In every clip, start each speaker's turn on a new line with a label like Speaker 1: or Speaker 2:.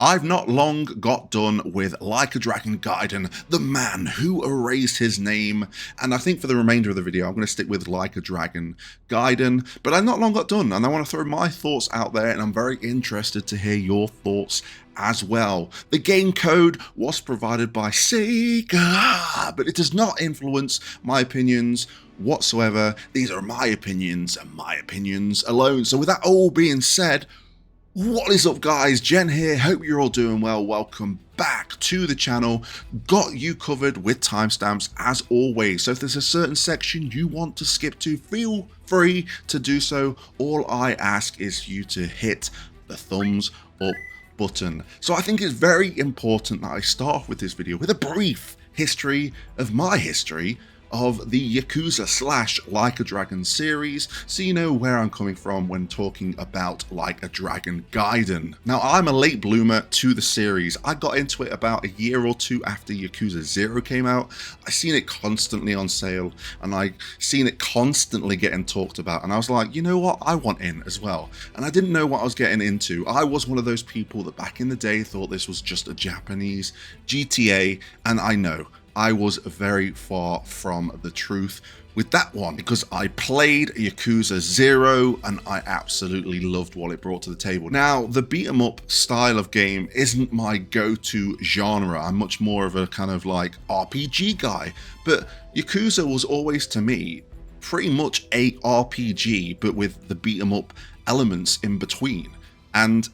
Speaker 1: I've not long got done with Like a Dragon Gaiden, the man who erased his name, and I think for the remainder of the video I'm going to stick with Like a Dragon Gaiden, but I've not long got done and I want to throw my thoughts out there, and I'm very interested to hear your thoughts as well. The game code was provided by SEGA, but it does not influence my opinions whatsoever. These are my opinions and my opinions alone. So with that all being said, what is up guys, Jen here, hope you're all doing well. Welcome back to the channel. Got you covered with timestamps as always, so if there's a certain section you want to skip to, feel free to do so. All I ask is you to hit the thumbs up button. So I think it's very important that I start off with this video with a brief history of my history of the Yakuza / Like a Dragon series, so you know where I'm coming from when talking about Like a Dragon Gaiden. Now, I'm a late bloomer to the series. I got into it about a year or two after Yakuza 0 came out. I seen it constantly on sale, and I seen it constantly getting talked about, and I was like, you know what, I want in as well. And I didn't know what I was getting into. I was one of those people that back in the day thought this was just a Japanese GTA, and I know I was very far from the truth with that one, because I played Yakuza 0 and I absolutely loved what it brought to the table. Now, the beat 'em up style of game isn't my go-to genre. I'm much more of a kind of like RPG guy, but Yakuza was always to me pretty much a RPG, but with the beat 'em up elements in between. And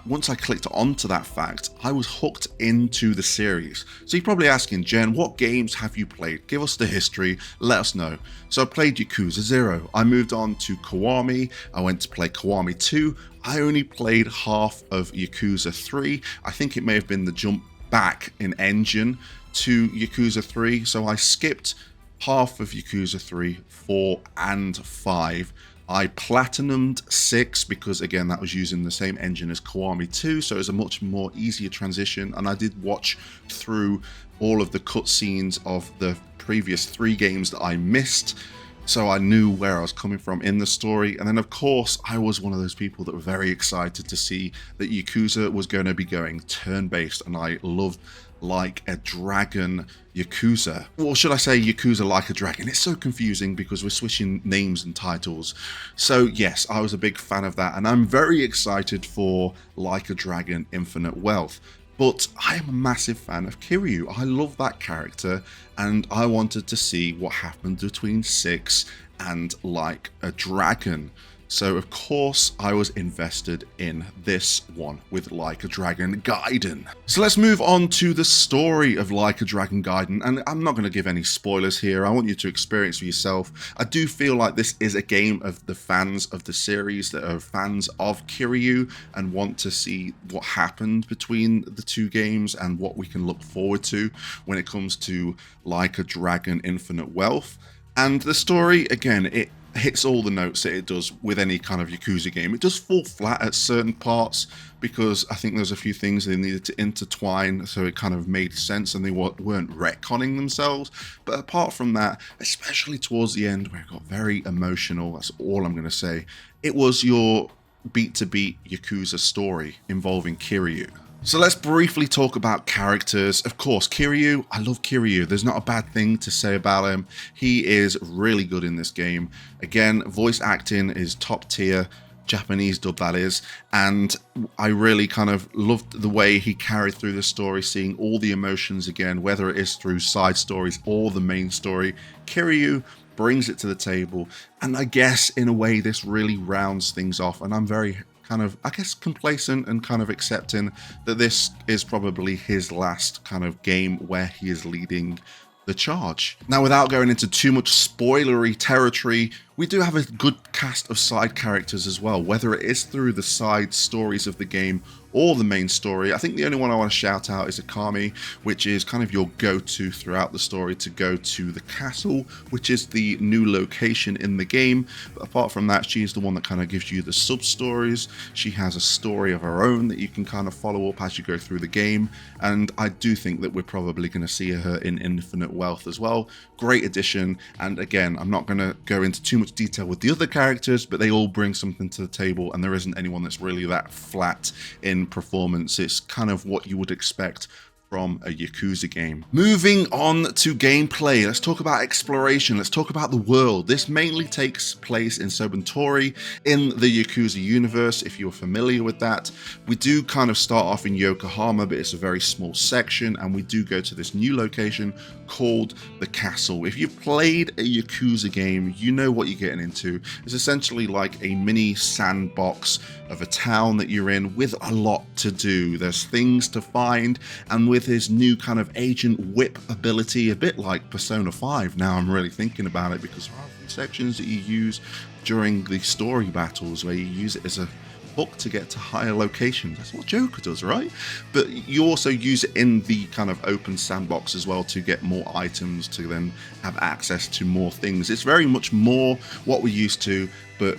Speaker 1: once I clicked onto that fact, I was hooked into the series. So you're probably asking, Jen, what games have you played? Give us the history, let us know. So I played Yakuza 0, I moved on to Kiwami, I went to play Kiwami 2, I only played half of Yakuza 3, I think it may have been the jump back in engine to Yakuza 3, so I skipped half of Yakuza 3, 4 and 5. I platinumed 6 because again that was using the same engine as Kiwami 2, so it was a much more easier transition, and I did watch through all of the cutscenes of the previous 3 games that I missed, so I knew where I was coming from in the story. And then of course I was one of those people that were very excited to see that Yakuza was going to be going turn-based, and I loved Like a Dragon Yakuza. Or should I say Yakuza Like a Dragon? It's so confusing because we're switching names and titles. So yes, I was a big fan of that, and I'm very excited for Like a Dragon Infinite Wealth. But I am a massive fan of Kiryu. I love that character, and I wanted to see what happened between 6 and Like a Dragon. So of course I was invested in this one with Like a Dragon Gaiden. So let's move on to the story of Like a Dragon Gaiden, and I'm not going to give any spoilers here. I want you to experience for yourself. I do feel like this is a game of the fans of the series that are fans of Kiryu and want to see what happened between the 2 games and what we can look forward to when it comes to Like a Dragon Infinite Wealth. And the story, again, it hits all the notes that it does with any kind of Yakuza game. It does fall flat at certain parts because I think there's a few things they needed to intertwine so it kind of made sense and they weren't retconning themselves. But apart from that, especially towards the end where it got very emotional, that's all I'm going to say, it was your beat-to-beat Yakuza story involving Kiryu. So let's briefly talk about characters. Of course, Kiryu, I love Kiryu. There's not a bad thing to say about him. He is really good in this game. Again, voice acting is top tier, Japanese dub that is, and I really kind of loved the way he carried through the story, seeing all the emotions again, whether it is through side stories or the main story. Kiryu brings it to the table, and I guess in a way this really rounds things off, and I'm very kind of, I guess, complacent and kind of accepting that this is probably his last kind of game where he is leading the charge. Now, without going into too much spoilery territory, we do have a good cast of side characters as well, whether it is through the side stories of the game or the main story. I think the only one I want to shout out is Akami, which is kind of your go-to throughout the story to go to the castle, which is the new location in the game. But apart from that, she is the one that kind of gives you the sub-stories. She has a story of her own that you can kind of follow up as you go through the game, and I do think that we're probably going to see her in Infinite Wealth as well. Great addition, and again, I'm not going to go into too much detail with the other characters, but they all bring something to the table, and there isn't anyone that's really that flat in Gaiden performance. It's kind of what you would expect from a Yakuza game. Moving on to gameplay, let's talk about exploration, let's talk about the world. This mainly takes place in Sobentori in the Yakuza universe, if you're familiar with that. We do kind of start off in Yokohama, but it's a very small section, and we do go to this new location called the castle. If you've played a Yakuza game, you know what you're getting into. It's essentially like a mini sandbox of a town that you're in with a lot to do. There's things to find, and with his new kind of agent whip ability, a bit like Persona 5 now I'm really thinking about it, because there are some sections that you use during the story battles where you use it as a hook to get to higher locations. That's what Joker does, right? But you also use it in the kind of open sandbox as well to get more items, to then have access to more things. It's very much more what we're used to, but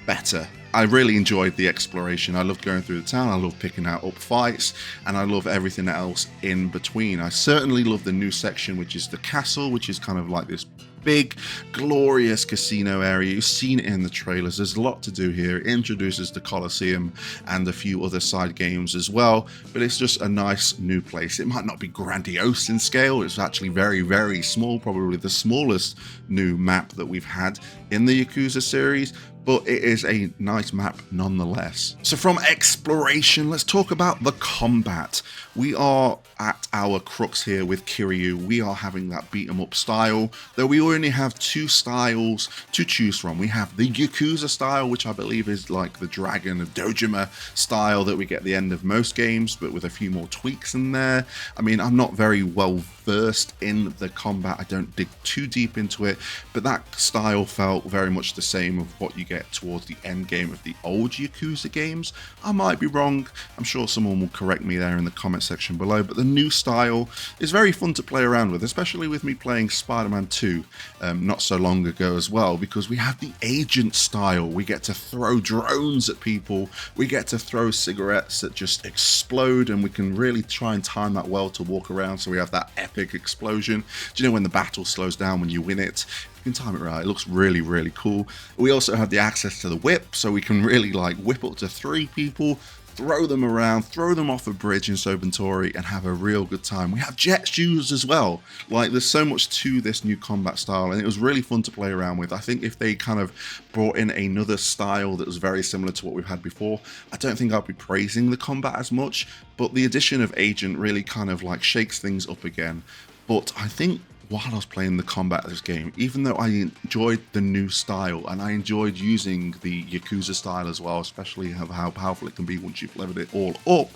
Speaker 1: better. I really enjoyed the exploration. I loved going through the town, I loved picking out up fights, and I love everything else in between. I certainly love the new section, which is the castle, which is kind of like this big, glorious casino area. You've seen it in the trailers. There's a lot to do here. It introduces the Colosseum and a few other side games as well, but it's just a nice new place. It might not be grandiose in scale. It's actually very, very small, probably the smallest new map that we've had in the Yakuza series, but it is a nice map nonetheless. So from exploration, let's talk about the combat. We are at our crux here with Kiryu. We are having that beat 'em up style, though we only have two styles to choose from. We have the Yakuza style, which I believe is like the Dragon of Dojima style that we get at the end of most games, but with a few more tweaks in there. I mean, I'm not very well versed in the combat. I don't dig too deep into it, but that style felt very much the same of what you get towards the end game of the old Yakuza games. I might be wrong. I'm sure someone will correct me there in the comment section below, but the new style is very fun to play around with, especially with me playing Spider-Man 2 not so long ago as well, because we have the agent style. We get to throw drones at people, we get to throw cigarettes that just explode, and we can really try and time that well to walk around, so we have that epic explosion. Do you know when the battle slows down when you win it? If you can time it right, it looks really, really cool. We also have the access to the whip, so we can really like whip up to 3 people, throw them around, throw them off a bridge in Sobentori, and have a real good time. We have jet shoes as well. Like, there's so much to this new combat style, and it was really fun to play around with. I think if they kind of brought in another style that was very similar to what we've had before, I don't think I'd be praising the combat as much, but the addition of Agent really kind of like shakes things up again. But I think while I was playing the combat of this game, even though I enjoyed the new style and I enjoyed using the Yakuza style as well, especially how powerful it can be once you've leveled it all up,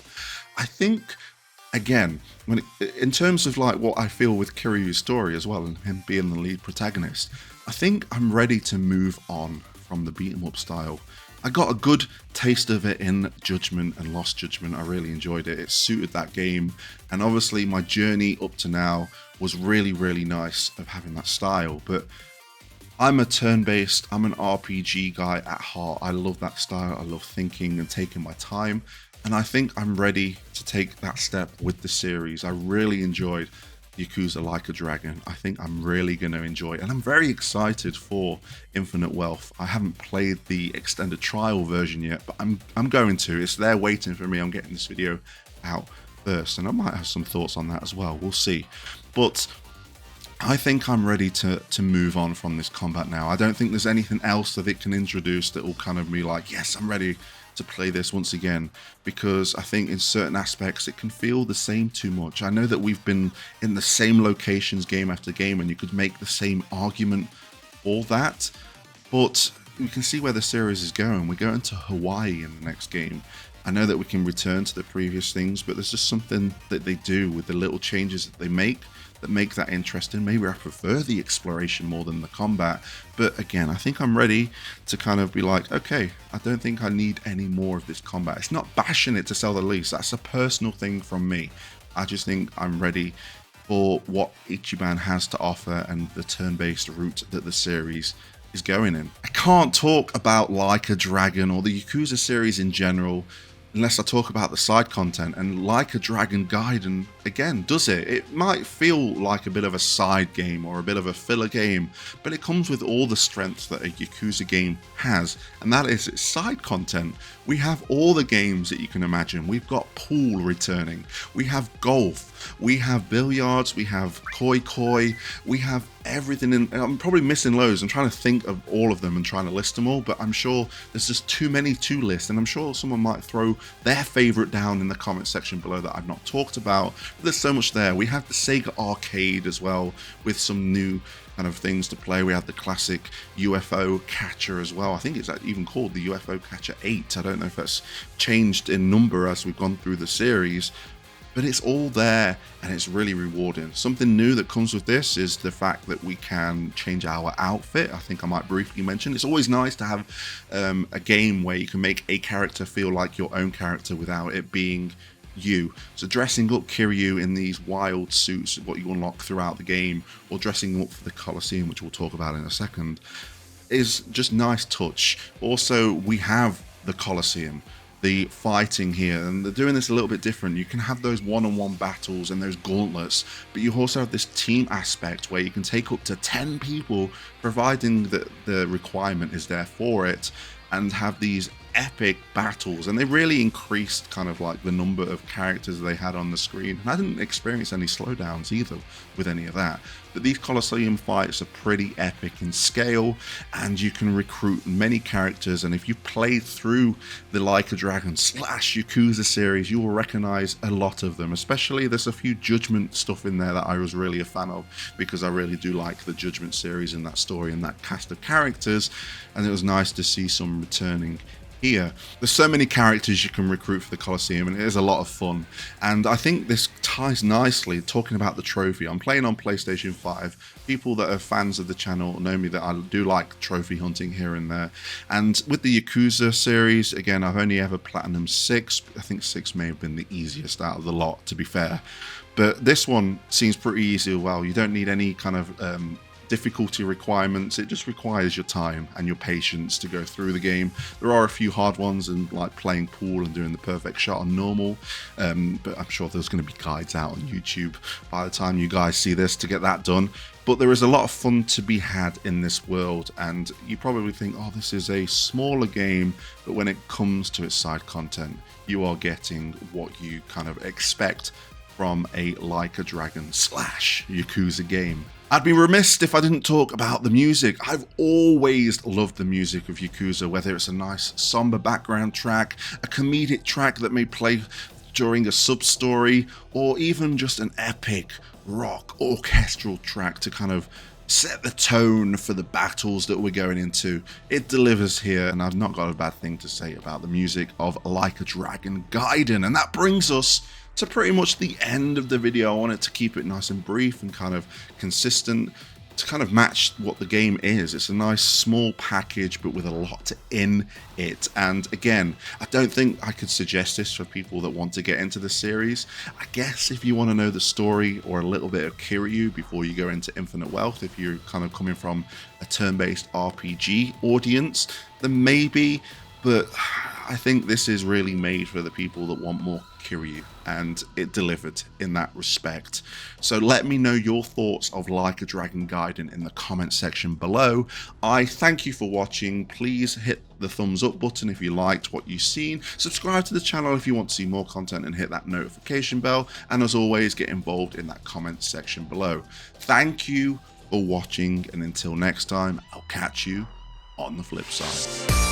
Speaker 1: I think, again, in terms of like what I feel with Kiryu's story as well, and him being the lead protagonist, I think I'm ready to move on from the beat 'em up style. I got a good taste of it in Judgment and Lost Judgment. I really enjoyed it. It suited that game. And obviously my journey up to now was really, really nice of having that style. But I'm a turn-based, I'm an RPG guy at heart. I love that style. I love thinking and taking my time. And I think I'm ready to take that step with the series. I really enjoyed Yakuza Like a Dragon. I think I'm really going to enjoy it, and I'm very excited for Infinite Wealth. I haven't played the extended trial version yet, but I'm going to. It's there waiting for me. I'm getting this video out first, and I might have some thoughts on that as well. We'll see. But I think I'm ready to move on from this combat now. I don't think there's anything else that it can introduce that will kind of be like, yes, I'm ready to play this once again, because I think in certain aspects it can feel the same too much. I know that we've been in the same locations game after game, and you could make the same argument for that, but you can see where the series is going. We're going to Hawaii in the next game. I know that we can return to the previous things, but there's just something that they do with the little changes that they make that interesting. Maybe I prefer the exploration more than the combat, but again, I think I'm ready to kind of be like, okay, I don't think I need any more of this combat. It's not bashing it, to say the least. That's a personal thing from me. I just think I'm ready for what Ichiban has to offer and the turn-based route that the series is going in. I can't talk about Like a Dragon or the Yakuza series in general unless I talk about the side content, and Like a Dragon Gaiden again, does it? It might feel like a bit of a side game or a bit of a filler game, but it comes with all the strengths that a Yakuza game has, and that is its side content. We have all the games that you can imagine. We've got pool returning, we have golf, we have billiards, we have koi, we have everything in. I'm probably missing loads. I'm trying to think of all of them and trying to list them all, but I'm sure there's just too many to list, and I'm sure someone might throw their favorite down in the comment section below that I've not talked about. But there's so much there. We have the SEGA arcade as well, with some new kind of things to play. We have the classic UFO catcher as well. I think it's even called the UFO Catcher 8. I don't know if that's changed in number as we've gone through the series, but it's all there and it's really rewarding. Something new that comes with this is the fact that we can change our outfit. I think I might briefly mention, it's always nice to have a game where you can make a character feel like your own character without it being you. So dressing up Kiryu in these wild suits, what you unlock throughout the game, or dressing up for the Colosseum, which we'll talk about in a second, is just nice touch. Also, we have the Colosseum, the fighting here, and they're doing this a little bit different. You can have those one-on-one battles and those gauntlets, but you also have this team aspect where you can take up to 10 people, providing that the requirement is there for it, and have these epic battles. And they really increased kind of like the number of characters they had on the screen, and I didn't experience any slowdowns either with any of that. But these Colosseum fights are pretty epic in scale, and you can recruit many characters, and if you play through the Like a Dragon / Yakuza series, you will recognize a lot of them. Especially there's a few Judgment stuff in there that I was really a fan of, because I really do like the Judgment series and that story and that cast of characters, and it was nice to see some returning here. There's so many characters you can recruit for the Colosseum, and it is a lot of fun. And I think this ties nicely, talking about the trophy. I'm playing on PlayStation 5. People that are fans of the channel know me that I do like trophy hunting here and there. And with the Yakuza series, again, I've only ever Platinum 6. I think 6 may have been the easiest out of the lot, to be fair. But this one seems pretty easy as well. You don't need any kind of difficulty requirements. It just requires your time and your patience to go through the game. There are a few hard ones, and like playing pool and doing the perfect shot on normal, but I'm sure there's going to be guides out on YouTube by the time you guys see this to get that done. But there is a lot of fun to be had in this world, and you probably think, oh, this is a smaller game, but when it comes to its side content, you are getting what you kind of expect from a Like a Dragon / Yakuza game. I'd be remiss if I didn't talk about the music. I've always loved the music of Yakuza, whether it's a nice somber background track, a comedic track that may play during a sub-story, or even just an epic rock orchestral track to kind of set the tone for the battles that we're going into. It delivers here, and I've not got a bad thing to say about the music of Like a Dragon Gaiden. And that brings us to pretty much the end of the video. I wanted to keep it nice and brief and kind of consistent to kind of match what the game is. It's a nice small package, but with a lot in it. And again, I don't think I could suggest this for people that want to get into the series. I guess if you want to know the story or a little bit of Kiryu before you go into Infinite Wealth, if you're kind of coming from a turn-based RPG audience, then maybe, but I think this is really made for the people that want more Kiryu, and it delivered in that respect. So let me know your thoughts of Like a Dragon Gaiden in the comment section below. I thank you for watching. Please hit the thumbs up button if you liked what you've seen. Subscribe to the channel if you want to see more content, and hit that notification bell. And as always, get involved in that comment section below. Thank you for watching, and until next time, I'll catch you on the flip side.